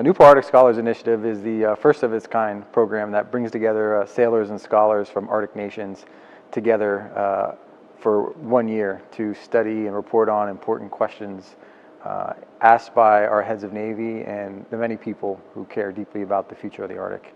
Newport Arctic Scholars Initiative is the first of its kind program that brings together sailors and scholars from Arctic nations together for 1 year to study and report on important questions asked by our heads of Navy and the many people who care deeply about the future of the Arctic.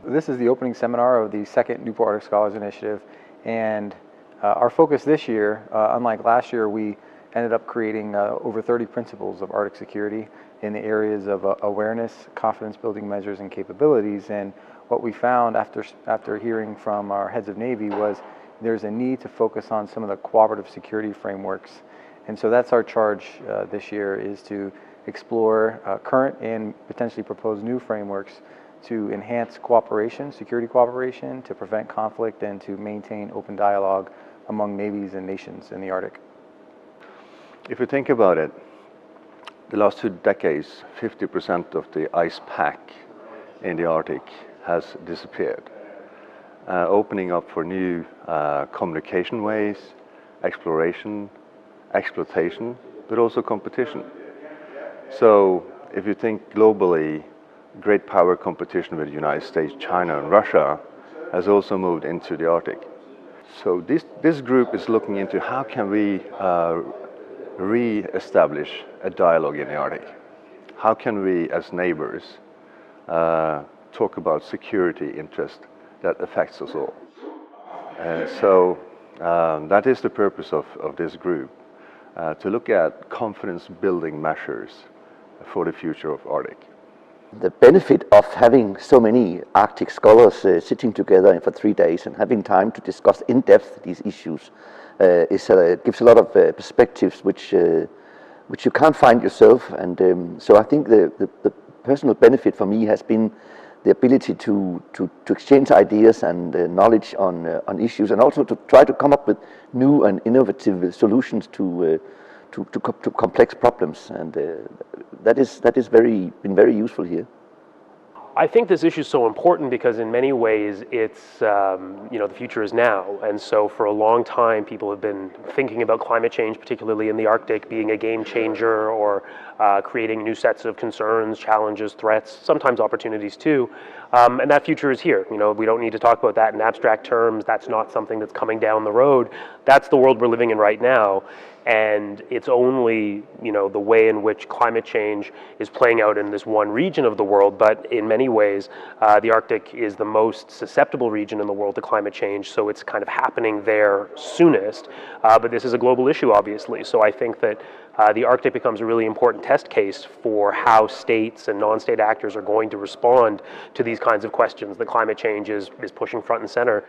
This is the opening seminar of the second Newport Arctic Scholars Initiative, and our focus this year, unlike last year, we ended up creating over 30 principles of Arctic security in the areas of awareness, confidence building measures, and capabilities. And what we found after hearing from our heads of Navy was there's a need to focus on some of the cooperative security frameworks. And so that's our charge this year, is to explore current and potentially proposed new frameworks to enhance cooperation, security cooperation, to prevent conflict, and to maintain open dialogue among navies and nations in the Arctic. If you think about it, the last 2 decades, 50% of the ice pack in the Arctic has disappeared, opening up for new communication ways, exploration, exploitation, but also competition. So if you think globally, great power competition with the United States, China, and Russia has also moved into the Arctic. So this group is looking into how can we re-establish a dialogue in the Arctic. How can we, as neighbors, talk about security interest that affects us all? So that is the purpose of this group, to look at confidence-building measures for the future of Arctic. The benefit of having so many Arctic scholars sitting together for 3 days and having time to discuss in depth these issues gives a lot of perspectives which you can't find yourself. And so I think the personal benefit for me has been the ability to exchange ideas and knowledge on issues, and also to try to come up with new and innovative solutions to complex problems, and that is been very useful here. I think this issue is so important because in many ways it's, the future is now. And so for a long time people have been thinking about climate change, particularly in the Arctic, being a game changer or creating new sets of concerns, challenges, threats, sometimes opportunities too. And that future is here. We don't need to talk about that in abstract terms. That's not something that's coming down the road. That's the world we're living in right now. And it's only, the way in which climate change is playing out in this one region of the world, but in many ways, the Arctic is the most susceptible region in the world to climate change, so it's kind of happening there soonest. But this is a global issue, obviously, so I think that the Arctic becomes a really important test case for how states and non-state actors are going to respond to these kinds of questions that climate change is pushing front and center.